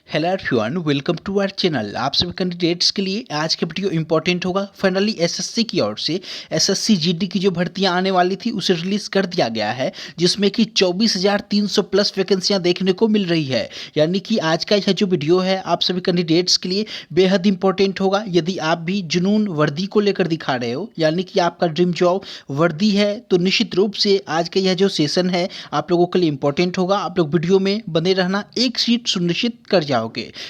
Hello everyone, welcome to our channel. आप सभी candidates के लिए आज का वीडियो इंपॉर्टेंट होगा। फाइनली एसएससी की ओर से एसएससी जीडी की जो भर्तियां आने वाली थी उसे रिलीज कर दिया गया है, जिसमें कि 24,300 प्लस वैकेंसियां देखने को मिल रही है। यानी कि आज का यह जो वीडियो है आप सभी कैंडिडेट्स के लिए बेहद इंपॉर्टेंट होगा। यदि आप भी जुनून वर्दी को लेकर दिखा रहे हो, यानी कि आपका ड्रीम जॉब वर्दी है, तो निश्चित रूप से आज का यह जो सेशन है आप लोगों के लिए इंपॉर्टेंट होगा। आप लोग वीडियो में बने रहना, एक सीट सुनिश्चित कर जाओगे।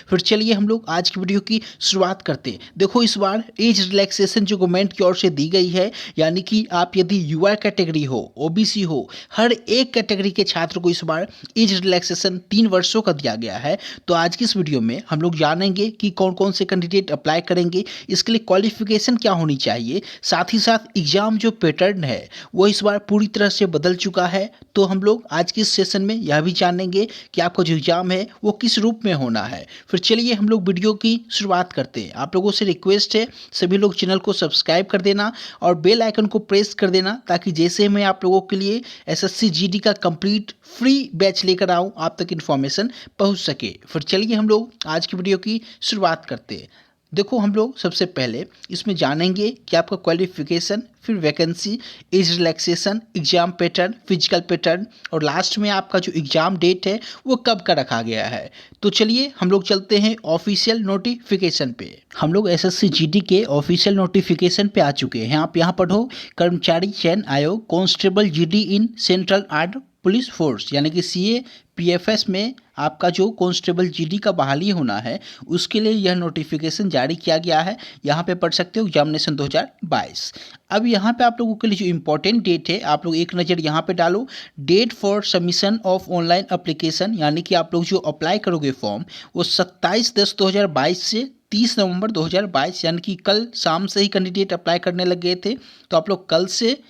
फिर चलिए हम लोग आज की वीडियो की शुरुआत करते हैं। देखो, इस बार एज रिलैक्सेशन जो गवर्नमेंट की ओर से दी गई है, यानी कि आप यदि यूआर कैटेगरी हो, ओबीसी हो, हर एक कैटेगरी के छात्र को इस बार एज रिलैक्सेशन 3 वर्षों का दिया गया है। तो आज की इस वीडियो में हम लोग जानेंगे कि कौन कौन से कैंडिडेट अप्लाई करेंगे, इसके लिए क्वालिफिकेशन क्या होनी चाहिए, साथ ही साथ एग्जाम जो पैटर्न है वो इस बार पूरी तरह से बदल चुका है। तो हम लोग आज के इस सेशन में यह भी जानेंगे कि आपका जो एग्जाम है वो किस रूप में होना है। फिर चलिए हम लोग वीडियो की शुरुआत करते हैं। आप लोगों से रिक्वेस्ट है, सभी लोग चैनल को सब्सक्राइब कर देना और बेल आइकन को प्रेस कर देना, ताकि जैसे मैं आप लोगों के लिए एसएससी जीडी का कंप्लीट फ्री बैच लेकर आऊँ आप तक इन्फॉर्मेशन पहुँच सके। फिर चलिए हम लोग आज की वीडियो की शुरुआत करते हैं। देखो, हम लोग सबसे पहले इसमें जानेंगे कि आपका क्वालिफिकेशन, फिर vacancy, age relaxation, exam pattern, physical pattern और लास्ट में आपका जो एग्जाम डेट है वो कब का रखा गया है। तो चलिए हम लोग चलते हैं ऑफिशियल नोटिफिकेशन पे। हम लोग एसएससी जीडी के ऑफिशियल नोटिफिकेशन पे आ चुके हैं। आप यहाँ पढ़ो, कर्मचारी चयन आयोग constable GD in central arm police force, यानी कि सीए पीएफएस में आपका जो कांस्टेबल जीडी का बहाली होना है उसके लिए यह नोटिफिकेशन जारी किया गया है। यहाँ पे पढ़ सकते हो एग्जामिनेशन 2022। अब यहाँ पे आप लोगों के लिए जो इम्पोर्टेंट डेट है, आप लोग एक नज़र यहाँ पे डालो। Date for submission of online application, यानी कि आप लोग जो अप्लाई करोगे फॉर्म, वो 27/10/2022 से 30 नवंबर 2022, यानी कि कल शाम से ही कैंडिडेट अप्लाई करने लग गए थे। तो आप लोग कल से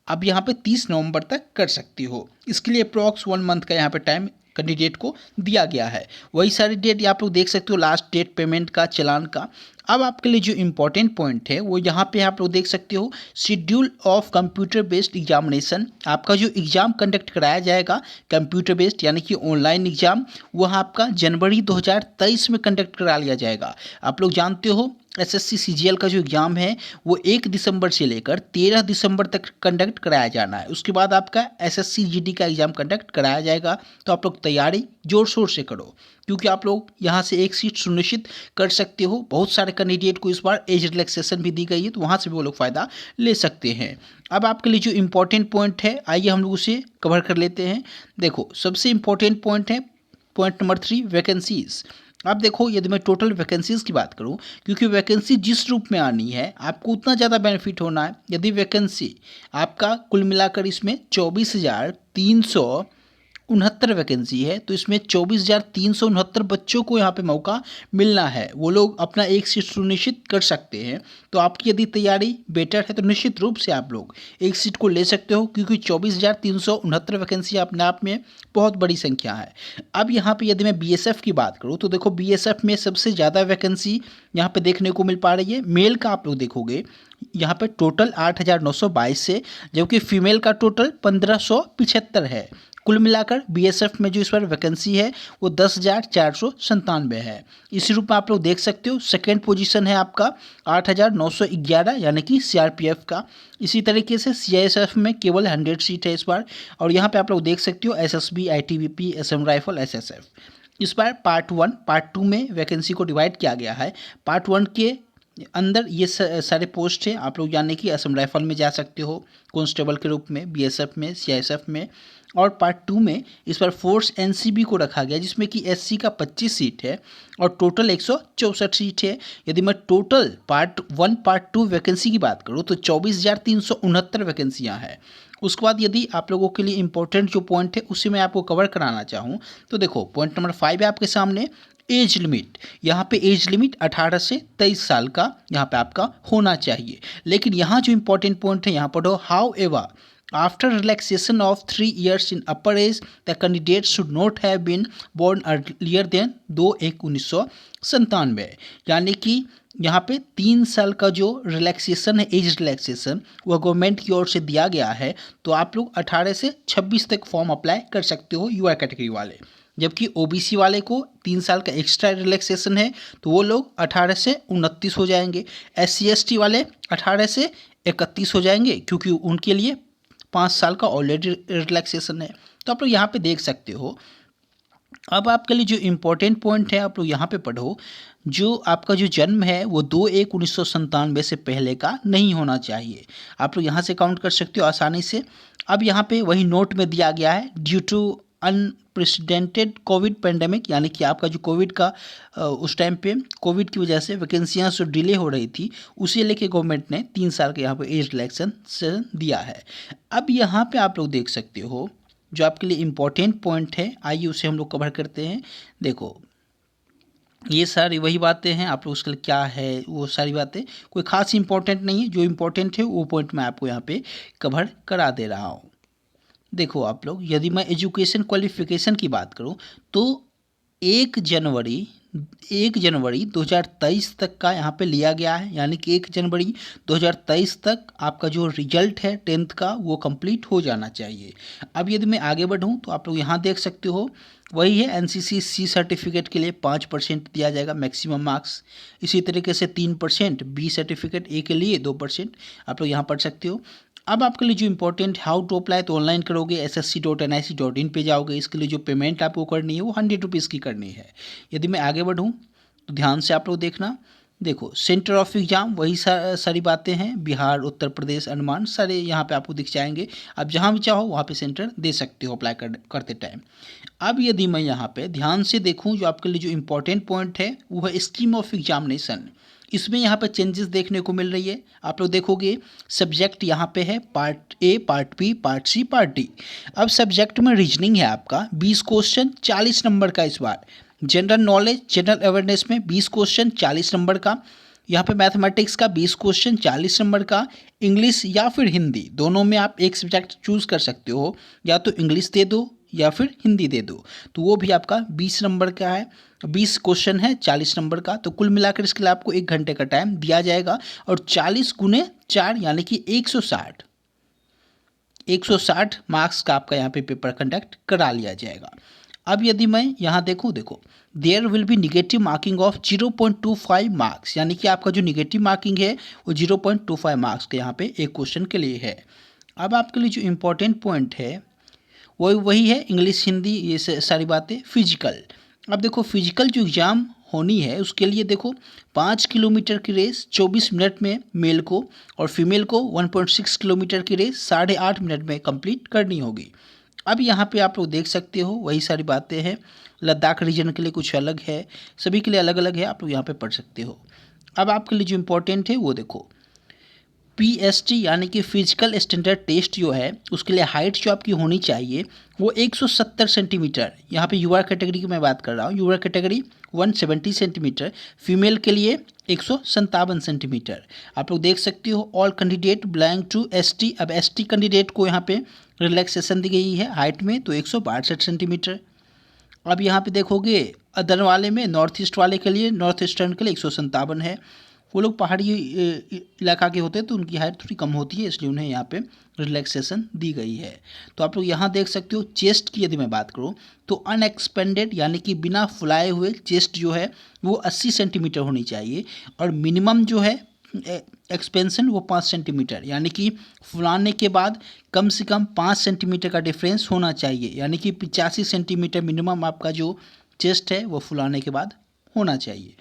अब यहाँ पे 30 नवंबर तक कर सकती हो। इसके लिए अप्रॉक्स 1 मंथ का यहाँ पे टाइम कैंडिडेट को दिया गया है। वही सारी डेट आप लोग देख सकते हो, लास्ट डेट पेमेंट का, चालान का। अब आपके लिए जो इम्पोर्टेंट पॉइंट है वो यहाँ पे आप लोग देख सकते हो, schedule of computer based examination. आपका जो एग्जाम कंडक्ट कराया जाएगा कंप्यूटर बेस्ड, यानी कि ऑनलाइन एग्जाम, वह आपका जनवरी 2023 में कंडक्ट करा लिया जाएगा। आप लोग जानते हो एसएससी सीजीएल का जो एग्ज़ाम है वो 1 दिसंबर से लेकर 13 दिसंबर तक कंडक्ट कराया जाना है। उसके बाद आपका एसएससी जीडी का एग्ज़ाम कंडक्ट कराया जाएगा। तो आप लोग तैयारी जोर शोर से करो, क्योंकि आप लोग यहाँ से एक सीट सुनिश्चित कर सकते हो। बहुत सारे कैंडिडेट को इस बार एज रिलैक्सेशन भी दी गई है, तो वहाँ से भी वो लोग फ़ायदा ले सकते हैं। अब आपके लिए जो इम्पोर्टेंट पॉइंट है, आइए हम लोग उसे कवर कर लेते हैं। देखो, सबसे इम्पोर्टेंट पॉइंट है पॉइंट नंबर 3, वैकेंसीज। अब देखो, यदि मैं टोटल वैकेंसीज़ की बात करूं, क्योंकि वैकेंसी जिस रूप में आनी है आपको उतना ज़्यादा बेनिफिट होना है। यदि वैकेंसी आपका कुल मिलाकर इसमें 24,369 वैकेंसी है, तो इसमें 24,369 बच्चों को यहाँ पे मौका मिलना है। वो लोग अपना एक सीट सुनिश्चित कर सकते हैं। तो आपकी यदि तैयारी बेटर है तो निश्चित रूप से आप लोग एक सीट को ले सकते हो, क्योंकि 24,369 वैकेंसी अपने आप में बहुत बड़ी संख्या है। अब यहाँ पे यदि मैं बीएसएफ की बात करूँ, तो देखो बीएसएफ में सबसे ज़्यादा वैकेंसी यहाँ पे देखने को मिल पा रही है। मेल का आप लोग देखोगे यहाँ पे टोटल 8,922 है, जबकि फीमेल का टोटल 1,575 है। कुल मिलाकर बीएसएफ में जो इस बार वैकेंसी है वो 10,497 है। इसी रूप में आप लोग देख सकते हो, सेकेंड पोजीशन है आपका 8,911, यानी कि सीआरपीएफ का। इसी तरीके से सीआईएसएफ में केवल 100 सीट है इस बार। और यहाँ पे आप लोग देख सकते हो SSB, ITBP, Assam rifle, SSF. इस बार पार्ट 1, पार्ट 2 में वैकेंसी को डिवाइड किया गया है। पार्ट 1 के अंदर ये सारे पोस्ट हैं। आप लोग जानने की असम राइफल में जा सकते हो कांस्टेबल के रूप में, बीएसएफ में, सीआईएसएफ में। और पार्ट 2 में इस बार फोर्स एनसीबी को रखा गया, जिसमें कि एससी का 25 सीट है और टोटल 164 सीट है। यदि मैं टोटल पार्ट 1 पार्ट 2 वैकेंसी की बात करूँ तो 24,369 वैकेंसियाँ हैं। उसके बाद यदि आप लोगों के लिए इंपॉर्टेंट जो पॉइंट है उसे मैं आपको कवर कराना चाहूँ, तो देखो पॉइंट नंबर 5 है आपके सामने, एज लिमिट। यहाँ पे एज लिमिट 18 से 23 साल का यहाँ पे आपका होना चाहिए। लेकिन यहाँ जो इंपॉर्टेंट पॉइंट है, यहाँ पढ़ो, however after relaxation of 3 years in upper age the candidate should not have been born earlier than 2/1/1997। यानी कि यहाँ पे 3 साल का जो रिलैक्सेशन है, एज रिलैक्सेशन, वह गवर्नमेंट की ओर से दिया गया है। तो आप लोग 18 से 26 तक फॉर्म अप्लाई कर सकते हो, यूआर कैटेगरी वाले। जबकि ओबीसी वाले को 3 साल का एक्स्ट्रा रिलैक्सेशन है, तो वो लोग 18 से 29 हो जाएंगे। SC ST वाले 18 से 31 हो जाएंगे, क्योंकि उनके लिए 5 साल का ऑलरेडी रिलैक्सेशन है। तो आप लोग यहाँ पे देख सकते हो। अब आपके लिए जो इम्पोर्टेंट पॉइंट है, आप लोग यहाँ पे पढ़ो, जो आपका जो जन्म है वो 2/1/1997 से पहले का नहीं होना चाहिए। आप लोग यहाँ से काउंट कर सकते हो आसानी से। अब यहाँ पे वही नोट में दिया गया है, due to unprecedented Covid pandemic, यानी कि आपका जो कोविड का उस टाइम पे कोविड की वजह से वैकेंसियाँ जो डिले हो रही थी, उसे लेके गवर्नमेंट ने 3 साल का यहाँ पे एज रिलैक्सेशन दिया है। अब यहाँ पे आप लोग देख सकते हो, जो आपके लिए इम्पोर्टेंट पॉइंट है, आइए उसे हम लोग कवर करते हैं। देखो, ये सारी वही बातें हैं, आप लोग उसके लिए क्या है वो सारी बातें कोई खास इंपॉर्टेंट नहीं है। जो इम्पोर्टेंट है वो पॉइंट मैं आपको यहाँ पे कवर करा दे रहा हूँ। देखो आप लोग, यदि मैं एजुकेशन क्वालिफिकेशन की बात करूँ तो 1 जनवरी 2023 तक का यहाँ पे लिया गया है, यानी कि 1 जनवरी 2023 तक आपका जो रिजल्ट है 10th का वो कंप्लीट हो जाना चाहिए। अब यदि मैं आगे बढ़ूँ तो आप लोग यहाँ देख सकते हो, वही है एनसीसी सी सर्टिफिकेट के लिए 5% दिया जाएगा मैक्सिमम मार्क्स। इसी तरीके से 3% बी सर्टिफिकेट ए के लिए 2% आप लोग यहाँ पढ़ सकते हो। अब आपके लिए जो इम्पोर्टेंट हाउ टू अप्लाई, तो ऑनलाइन करोगे, ssc.nic.in पे जाओगे। इसके लिए जो पेमेंट आपको करनी है वो 100 रुपीज़ की करनी है। यदि मैं आगे बढ़ूँ तो ध्यान से आप लोग देखना। देखो, सेंटर ऑफ एग्जाम वही सारी बातें हैं, बिहार, उत्तर प्रदेश, अंडमान, सारे यहाँ पे आपको दिख जाएंगे। आप जहाँ भी चाहो वहाँ पे सेंटर दे सकते हो अप्लाई करते टाइम। अब यदि मैं यहाँ पे ध्यान से देखूँ, जो आपके लिए जो इम्पोर्टेंट पॉइंट है वो है स्कीम ऑफ एग्जामिनेशन। इसमें यहाँ पे चेंजेस देखने को मिल रही है। आप लोग देखोगे, सब्जेक्ट यहाँ पे है part A, part B, part C, part D. अब सब्जेक्ट में रीजनिंग है आपका 20 क्वेश्चन 40 नंबर का इस बार। जनरल नॉलेज, जनरल अवेयरनेस में 20 क्वेश्चन 40 नंबर का। यहाँ पे मैथमेटिक्स का 20 क्वेश्चन 40 नंबर का। इंग्लिश या फिर हिंदी, दोनों में आप एक सब्जेक्ट चूज कर सकते हो, या तो इंग्लिश दे दो या फिर हिंदी दे दो, तो वो भी आपका 20 नंबर का है। 20 क्वेश्चन है 40 नंबर का, तो कुल मिलाकर इसके लिए आपको 1 घंटे का टाइम दिया जाएगा। और 40 गुने 4 यानी कि 160 मार्क्स का आपका यहाँ पे पेपर कंडक्ट करा लिया जाएगा। अब यदि मैं यहाँ देखो, there will be negative marking of 0.25 marks, यानी कि आपका जो निगेटिव मार्किंग है वो 0.25 मार्क्स के यहाँ पे एक क्वेश्चन के लिए है। अब आपके लिए जो इम्पोर्टेंट पॉइंट है वही है इंग्लिश, हिंदी, ये सारी बातें। फिजिकल, अब देखो फिजिकल जो एग्ज़ाम होनी है उसके लिए देखो 5 किलोमीटर की रेस 24 मिनट में मेल को, और फीमेल को 1.6 किलोमीटर की रेस 8.5 मिनट में कंप्लीट करनी होगी। अब यहाँ पे आप लोग देख सकते हो वही सारी बातें हैं। लद्दाख रीजन के लिए कुछ अलग है, सभी के लिए अलग अलग है, आप लोग यहाँ पे पढ़ सकते हो। अब आपके लिए जो इम्पोर्टेंट है वो देखो, PST यानी कि फिजिकल स्टैंडर्ड टेस्ट जो है उसके लिए हाइट जो आपकी होनी चाहिए वो 170 सेंटीमीटर। यहाँ पे यूआर कैटेगरी की मैं बात कर रहा हूँ, यूआर कैटेगरी 170 सेंटीमीटर, फीमेल के लिए 157 सेंटीमीटर। आप लोग देख सकते हो, all candidate belong to ST। अब ST कैंडिडेट को यहाँ पे रिलैक्सेशन दी गई है हाइट में, तो 162 सेंटीमीटर। अब यहाँ पे देखोगे अदर वाले में, नॉर्थ ईस्ट वाले के लिए, नॉर्थ ईस्टर्न के लिए 157 है। वो लोग पहाड़ी इलाका के होते हैं तो उनकी हाइट थोड़ी कम होती है, इसलिए उन्हें यहाँ पे रिलैक्सेशन दी गई है। तो आप लोग यहाँ देख सकते हो। चेस्ट की यदि मैं बात करूँ तो अनएक्सपेंडेड यानी कि बिना फुलाए हुए चेस्ट जो है वो 80 सेंटीमीटर होनी चाहिए, और मिनिमम जो है एक्सपेंशन वो 5 सेंटीमीटर, यानी कि फुलाने के बाद कम से कम 5 सेंटीमीटर का डिफरेंस होना चाहिए, यानी कि 85 सेंटीमीटर मिनिमम आपका जो चेस्ट है वो फुलाने के बाद होना चाहिए।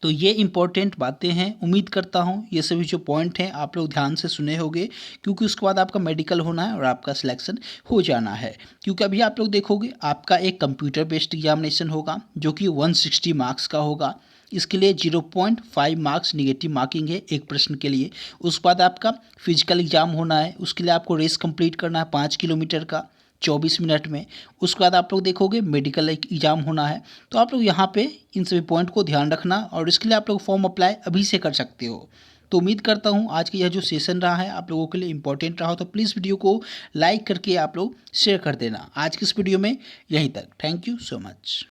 तो ये इम्पोर्टेंट बातें हैं। उम्मीद करता हूँ ये सभी जो पॉइंट हैं आप लोग ध्यान से सुने होंगे, क्योंकि उसके बाद आपका मेडिकल होना है और आपका सिलेक्शन हो जाना है। क्योंकि अभी आप लोग देखोगे आपका एक कंप्यूटर बेस्ड एग्जामिनेशन होगा जो कि 160 मार्क्स का होगा। इसके लिए 0.5 मार्क्स निगेटिव मार्किंग है एक प्रश्न के लिए। उसके बाद आपका फिजिकल एग्जाम होना है, उसके लिए आपको रेस कंप्लीट करना है 5 किलोमीटर का 24 मिनट में। उसके बाद आप लोग देखोगे मेडिकल एग्जाम होना है। तो आप लोग यहाँ पे इन सभी पॉइंट को ध्यान रखना, और इसके लिए आप लोग फॉर्म अप्लाई अभी से कर सकते हो। तो उम्मीद करता हूँ आज का यह जो सेशन रहा है आप लोगों के लिए इंपॉर्टेंट रहा हो, तो प्लीज़ वीडियो को लाइक करके आप लोग शेयर कर देना। आज की इस वीडियो में यहीं तक। Thank you so much.